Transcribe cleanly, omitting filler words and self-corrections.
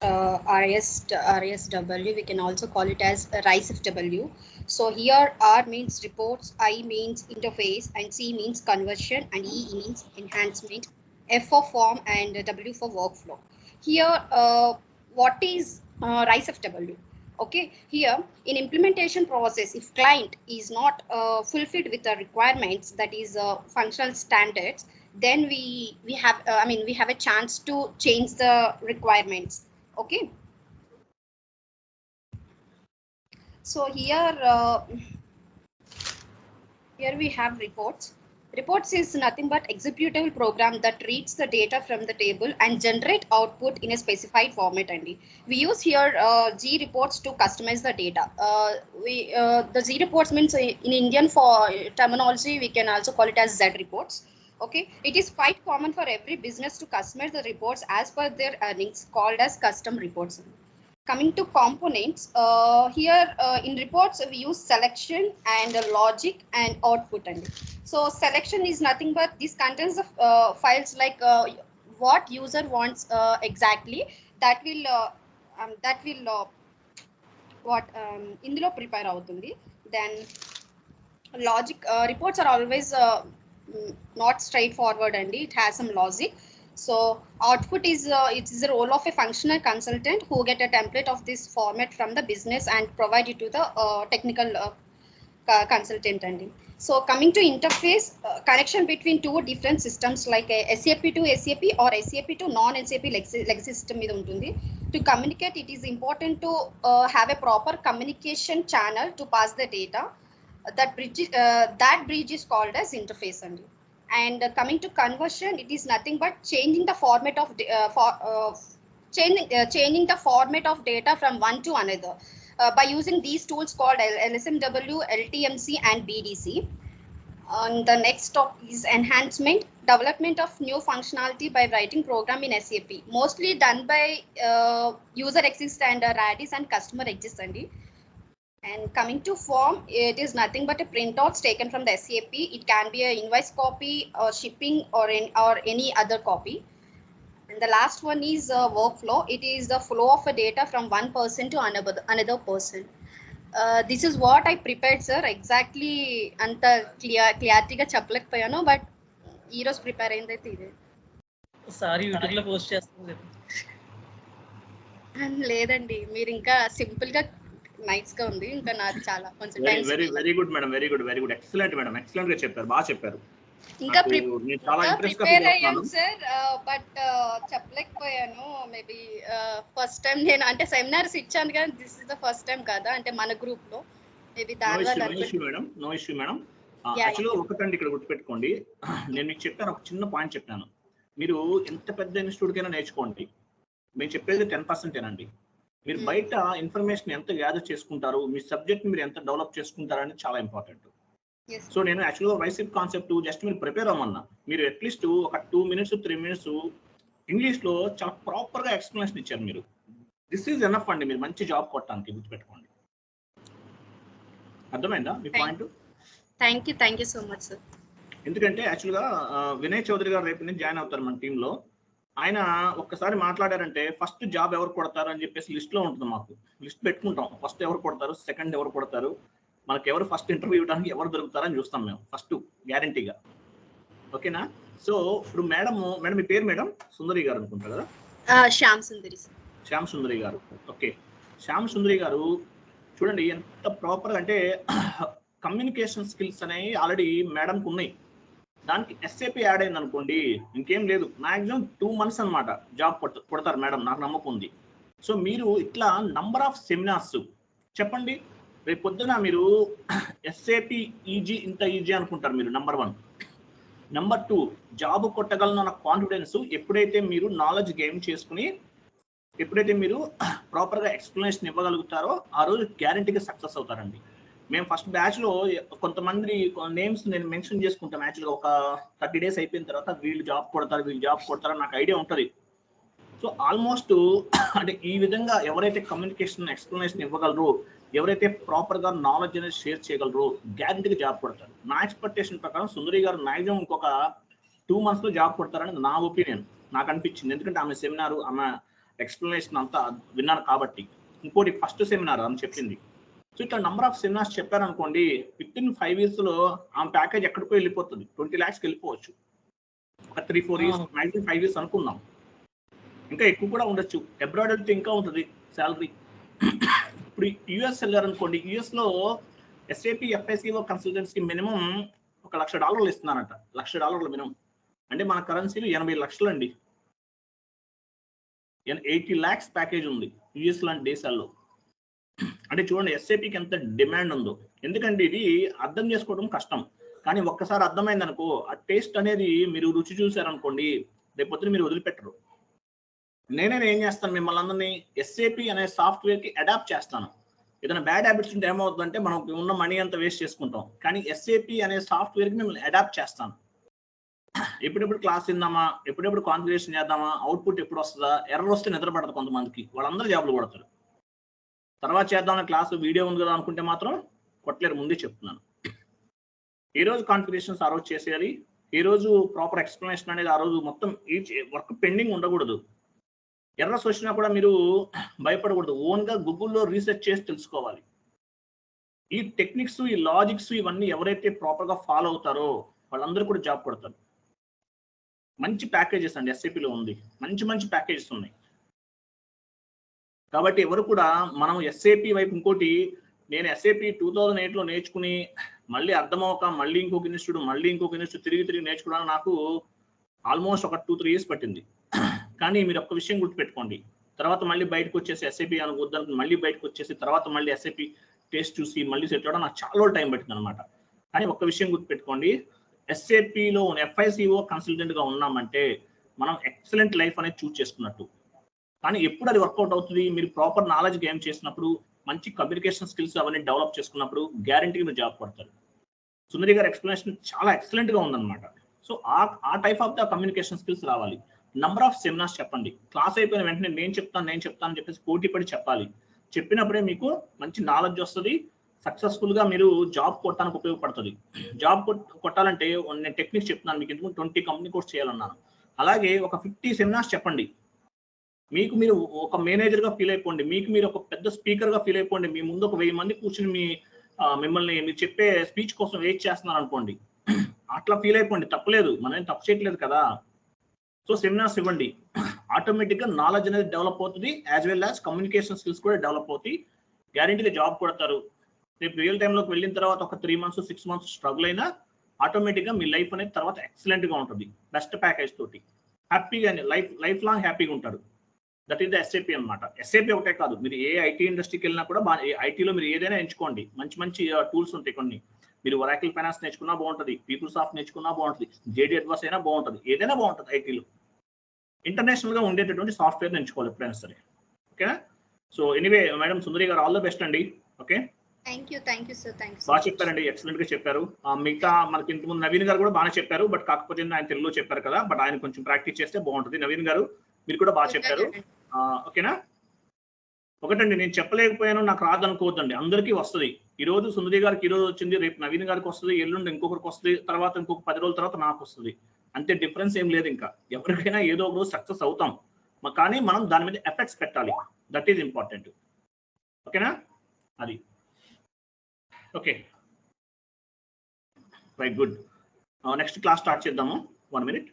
RSW. We can also call it as RECEIVABLE. So here R means reports, I means interface, and C means conversion, and E means enhancement, F for form, and W for workflow. Here, what is RECEIVABLE? Okay, here in implementation process, if client is not fulfilled with the requirements, that is functional standards, then we have we have a chance to change the requirements. Okay, so here we have reports. Reports is nothing but executable program that reads the data from the table and generate output in a specified format. And we use here G reports to customize the data. The Z reports means in Indian for terminology we can also call it as Z reports. Okay, it is quite common for every business to customize the reports as per their earnings, called as custom reports. Coming to components, here in reports we use selection and logic and output. And so selection is nothing but this contains of files like what user wants exactly, that will what indulo prepare avutundi. Then logic, reports are always not straightforward, and it has some logic. So output is it is the role of a functional consultant who get a template of this format from the business and provide it to the technical consultant. And so coming to interface, connection between two different systems like SAP to SAP or SAP to non-SAP legacy system మీద ఉంటుంది. To communicate, it is important to have a proper communication channel to pass the data. That bridge is called as interface. And coming to conversion, it is nothing but changing the format of changing the format of data from one to another by using these tools called LSMW, LTMC, and BDC. And the next topic is enhancement, development of new functionality by writing program in SAP, mostly done by user exist and Radis and customer exist. And coming to form, it is nothing but a printouts taken from the SAP. It can be an invoice copy or shipping or any other copy. And the last one is workflow. It is the flow of a data from one person to another person. This is what I prepared, sir. Exactly anta clarity ga cheppalekapayanu, but ee roju prepare ayindaithe ide. Sorry, YouTube lo post chestunna లేదండి, మీరు ఇంకా simple గా nice గా ఉంది. ఇంకా నాకు చాలా కొంచెం time. Very good madam, very good, excellent madam, excellent గా చెప్పారు, బాగా చెప్పారు. ఇంకా ప్రిపేర్ అయ్యాను సార్, బట్ చెప్పలేకపోయాను. మేబీ ఫస్ట్ టైం నేను అంటే సెమినార్స్ ఇచ్చాను కానీ this is the first time కదా, అంటే మన గ్రూప్ లో. మేబీ దానివల్ల నో ఇష్యూ మేడం. యాక్చువల్లీ ఒకటండి ఇక్కడ గుర్తుపెట్టుకోండి, నేను మీకు చెప్పాను, ఒక చిన్న పాయింట్ చెప్పాను. మీరు ఎంత పెద్ద ఇన్స్టిట్యూట్ కైనా నేర్చుకోండి, మేము చెప్పేది 10% అండి. మీరు బయట ఇన్ఫర్మేషన్ ఎంత గ్యాదర్ చేసుకుంటారు, మీ సబ్జెక్ట్ మీరు ఎంత డెవలప్ చేసుకుంటారు అనేది చాలా ఇంపార్టెంట్. సో నేను యాక్చువల్గా రైసిప్ కాన్సెప్ట్ జస్ట్ మీరు ప్రిపేర్ అవ్వమన్నా, మీరు అట్లీస్ట్ ఒక 2 minutes 3 minutes ఇంగ్లీష్లో చాలా ప్రాపర్గా ఎక్స్ప్లెనేషన్ ఇచ్చారు మీరు. దిస్ ఈజ్ ఎనఫ్ అండి, మీరు మంచి జాబ్ కొట్టడానికి. గుర్తుపెట్టుకోండి. అర్థమైందా మీ point? Thank you so much sir. ఎందుకంటే యాక్చువల్గా వినయ్ చౌదరి గారు రేపు నుంచి జాయిన్ అవుతారు మన టీంలో. ఆయన ఒక్కసారి మాట్లాడారంటే ఫస్ట్ జాబ్ ఎవరు కొడతారు అని చెప్పేసి లిస్ట్లో ఉంటుంది, మాకు లిస్ట్ పెట్టుకుంటాం. ఫస్ట్ ఎవరు కొడతారు, సెకండ్ ఎవరు కొడతారు, మనకి ఎవరు ఫస్ట్ ఇంటర్వ్యూ ఇవ్వడానికి ఎవరు దొరుకుతారని చూస్తాం మేము ఫస్ట్ గ్యారంటీగా. ఓకేనా? సో ఇప్పుడు మేడం మీ పేరు మేడం సుందరి గారు అనుకుంటారు కదా? శ్యామ్ సుందరి గారు. ఓకే, శ్యామ్ సుందరి గారు చూడండి ఎంత ప్రాపర్గా, అంటే కమ్యూనికేషన్ స్కిల్స్ అనేవి ఆల్రెడీ మేడంకి ఉన్నాయి. దానికి SAP యాడ్ అయింది అనుకోండి, ఇంకేం లేదు, మ్యాక్సిమం 2 months అనమాట జాబ్ కొడతారు మేడం, నాకు నమ్మకం ఉంది. సో మీరు ఇట్లా నంబర్ ఆఫ్ సెమినార్స్ చెప్పండి. రేపు పొద్దున మీరు SAP ఇంత ఈజీ అనుకుంటారు మీరు, నెంబర్ 1. నెంబర్ 2, జాబ్ కొట్టగలను అన్న కాన్ఫిడెన్స్ ఎప్పుడైతే మీరు నాలెడ్జ్ గెయిన్ చేసుకుని, ఎప్పుడైతే మీరు ప్రాపర్గా ఎక్స్ప్లెనేషన్ ఇవ్వగలుగుతారో ఆ రోజు గ్యారంటీగా సక్సెస్ అవుతారండి. మేము ఫస్ట్ బ్యాచ్లో కొంతమంది నేమ్స్ నేను మెన్షన్ చేసుకుంటాం. యాక్చువల్గా ఒక 30 days అయిపోయిన తర్వాత వీళ్ళు జాబ్ కొడతారు నాకు ఐడియా ఉంటుంది. సో ఆల్మోస్ట్ అంటే ఈ విధంగా ఎవరైతే కమ్యూనికేషన్ ఎక్స్ప్లెనేషన్ ఇవ్వగలరో, ఎవరైతే ప్రాపర్గా నాలెడ్జ్ అనేది షేర్ చేయగలరో గ్యారంటీగా జాబ్ కొడతారు. నా ఎక్స్పెక్టేషన్ ప్రకారం సుందరి గారు మ్యాక్సిమం ఇంకొక 2 monthsలో జాబ్ కొడతారని నా ఒపీనియన్, నాకు అనిపించింది. ఎందుకంటే ఆమె సెమినారు, ఆమె ఎక్స్ప్లెనేషన్ అంతా విన్నాను కాబట్టి. ఇంకోటి ఫస్ట్ సెమినార్ అని చెప్పింది. సో ఇట్లా నంబర్ ఆఫ్ సెమినార్స్ చెప్పారనుకోండి, విత్ ఇన్ 5 years ఆ ప్యాకేజ్ ఎక్కడికో వెళ్ళిపోతుంది. 20 lakhs వెళ్ళిపోవచ్చు. ఒక 3-4 years, మ్యాక్సిమం 5 years అనుకుందాం. ఇంకా ఎక్కువ కూడా ఉండొచ్చు. అబ్రాడ్ వెళ్తే ఇంకా ఉంటుంది శాలరీ. ఇప్పుడు యూఎస్ వెళ్ళారనుకోండి, యూఎస్లో SAP FICO కన్సల్టెంట్స్కి మినిమం $1,00,000 ఇస్తున్నారట. $1,00,000 మినిమం. అంటే మన కరెన్సీలు 80 లక్షలు అండి. 80 lakhs ప్యాకేజ్ ఉంది యూఎస్ లాంటి దేశాల్లో. అంటే చూడండి SAPకి ఎంత డిమాండ్ ఉందో. ఎందుకంటే ఇది అర్థం చేసుకోవడం కష్టం, కానీ ఒక్కసారి అర్థమైంది అనుకో, ఆ టేస్ట్ అనేది మీరు రుచి చూసారనుకోండి, రేపొద్దున మీరు వదిలిపెట్టరు. నేనే ఏం చేస్తాను, మిమ్మల్ని అందరినీ SAP అనే సాఫ్ట్వేర్కి అడాప్ట్ చేస్తాను. ఏదైనా బ్యాడ్ హ్యాబిట్స్ ఉంటే ఏమవుతుందంటే మనం ఉన్న మనీ అంతా వేస్ట్ చేసుకుంటాం. కానీ SAP అనే సాఫ్ట్వేర్కి మిమ్మల్ని అడాప్ట్ చేస్తాను. ఎప్పుడెప్పుడు క్లాస్ విందామా, ఎప్పుడెప్పుడు కాన్ఫిగరేషన్ చేద్దామా, అవుట్పుట్ ఎప్పుడు వస్తుందా, ఎర్రర్ వస్తే నిద్రపడదు కొంతమందికి, వాళ్ళందరూ జాబ్లు కొడతారు. తర్వాత చేద్దామని క్లాసు వీడియో ఉంది కదా అనుకుంటే మాత్రం కొట్టలేరు, ముందే చెప్తున్నాను. ఏ రోజు కాన్ఫిగరేషన్స్ ఆ రోజు చేసేయాలి, ఏ రోజు ప్రాపర్ ఎక్స్ప్లెనేషన్ అనేది ఆ రోజు మొత్తం ఈచ్ వర్క్ పెండింగ్ ఉండకూడదు. ఎర్రర్స్ వచ్చినా కూడా మీరు భయపడకూడదు, ఓన్గా గూగుల్లో రీసెర్చ్ చేసి తెలుసుకోవాలి. ఈ టెక్నిక్స్, ఈ లాజిక్స్ ఇవన్నీ ఎవరైతే ప్రాపర్గా ఫాలో అవుతారో వాళ్ళందరూ కూడా జాబ్ కొడతారు. మంచి ప్యాకేజెస్ అండి SAPలో ఉంది, మంచి మంచి ప్యాకేజెస్ ఉన్నాయి. కాబట్టి ఎవరు కూడా మనం SAP వైపు, ఇంకోటి నేను SAP 2008లో నేర్చుకుని మళ్ళీ అర్థమవక మళ్ళీ ఇంకొక ఇన్స్టిట్యూట్ తిరిగి నేర్చుకోవడానికి నాకు ఆల్మోస్ట్ ఒక 2-3 years పట్టింది. కానీ మీరు ఒక్క విషయం గుర్తుపెట్టుకోండి, తర్వాత మళ్ళీ బయటకు వచ్చేసి SAP అనుకోద్దానికి మళ్ళీ బయటకు వచ్చేసి తర్వాత మళ్ళీ SAP టెస్ట్ చూసి మళ్ళీ సెట్ అవ్వడం నాకు చాలా టైం పట్టింది అనమాట. కానీ ఒక్క విషయం గుర్తుపెట్టుకోండి, SAPలో FICO కన్సల్టెంట్గా ఉన్నామంటే మనం ఎక్సలెంట్ లైఫ్ అనేది చూస్ చేసుకున్నట్టు. కానీ ఎప్పుడు అది వర్కౌట్ అవుతుంది, మీరు ప్రాపర్ నాలెడ్జ్ గెయిన్ చేసినప్పుడు, మంచి కమ్యూనికేషన్ స్కిల్స్ అవన్నీ డెవలప్ చేసుకున్నప్పుడు గ్యారంటీ మీరు జాబ్ పడతారు. సుందరి గారి ఎక్స్ప్లెనేషన్ చాలా ఎక్సలెంట్గా ఉందన్నమాట. సో ఆ type of the communication skills రావాలి. నంబర్ ఆఫ్ సెమినార్స్ చెప్పండి. క్లాస్ అయిపోయిన వెంటనే నేను చెప్తాను అని చెప్పేసి పోటీ పడి చెప్పాలి. చెప్పినప్పుడే మీకు మంచి నాలెడ్జ్ వస్తుంది, సక్సెస్ఫుల్గా మీరు జాబ్ కొట్టడానికి ఉపయోగపడుతుంది. జాబ్ కొట్టాలంటే నేను టెక్నిక్స్ చెప్తున్నాను మీకు, ఎందుకు 20 కంపెనీ కోర్స్ చేయాలన్నాను. అలాగే ఒక 50 సెమినార్స్ చెప్పండి. మీకు మీరు ఒక మేనేజర్గా ఫీల్ అయిపోండి, మీకు మీరు ఒక పెద్ద స్పీకర్గా ఫీల్ అయిపోండి. మీ ముందు ఒక 1000 మంది కూర్చుని మిమ్మల్ని మీరు చెప్పే స్పీచ్ కోసం వెయిట్ చేస్తున్నారు అనుకోండి, అట్లా ఫీల్ అయిపోండి, తప్పలేదు, మనం తప్పు చేయట్లేదు కదా. సో సెమినార్స్ ఇవ్వండి, ఆటోమేటిక్గా నాలెడ్జ్ అనేది డెవలప్ అవుతుంది, as well as communication skills కూడా డెవలప్ అవుతాయి. గ్యారంటీగా జాబ్ కొడతారు. రేపు రియల్ టైంలోకి వెళ్ళిన తర్వాత ఒక 3 months 6 months స్ట్రగుల్ అయినా ఆటోమేటిక్గా మీ లైఫ్ అనేది తర్వాత ఎక్సలెంట్గా ఉంటుంది. బెస్ట్ ప్యాకేజ్ తోటి హ్యాపీగా లైఫ్ లాంగ్ హ్యాపీగా ఉంటారు. దట్ ఈస్ ద SAP అనమాట. SAP ఒకటే కాదు, మీరు ఏ IT ఇండస్ట్రీకి వెళ్ళినా కూడా ఐటీలో మీరు ఏదైనా ఎంచుకోండి, మంచి టూల్స్ ఉంటాయి కొన్ని. మీరు ఒరాకిల్ ఫైనాన్స్ నేర్చుకున్నా బాగుంటుంది, పీపుల్సాఫ్ట్ నేర్చుకున్నా బాగుంటుంది, JD అడ్వాన్స్ అయినా బాగుంటుంది, ఏదైనా బాగుంటుంది. ఐటీలో ఇంటర్నేషనల్గా ఉండేటటువంటి సాఫ్ట్వేర్ ఎంచుకోవాలి ఎప్పుడైనా సరే. ఓకేనా? సో ఎనీవే మేడం, సుందరి గారు ఆల్ ద బెస్ట్ అండి. Okay, thank you sir. బాగా చెప్పారండి, ఎక్సలెంట్ గా చెప్పారు. మిగతా మనకి ఇంతకుముందు నవీన్ గారు కూడా బాగా చెప్పారు, బట్ కాకపోతే ఆయన తెలుగులో చెప్పారు కదా, బట్ ఆయన కొంచెం ప్రాక్టీస్ చేస్తే బాగుంటుంది. నవీన్ గారు మీరు కూడా బాగా చెప్పారు. ఓకేనా? ఒకటండి, నేను చెప్పలేకపోయాను నాకు రాదు అనుకోవద్దండి, అందరికీ వస్తుంది. ఈ రోజు సుందరి గారికి ఈ రోజు వచ్చింది, రేపు నవీన్ గారికి వస్తుంది, ఎల్లుండి ఇంకొకరికి వస్తుంది, తర్వాత ఇంకొక 10 రోజుల తర్వాత నాకు వస్తుంది. అంతే, డిఫరెన్స్ ఏం లేదు. ఇంకా ఎవరికైనా ఏదో ఒక రోజు సక్సెస్ అవుతాం, కానీ మనం దాని మీద ఎఫెక్ట్స్ పెట్టాలి. That is important. ఓకేనా? అది okay, right, good. Next class start చేద్దాము. 1 minute.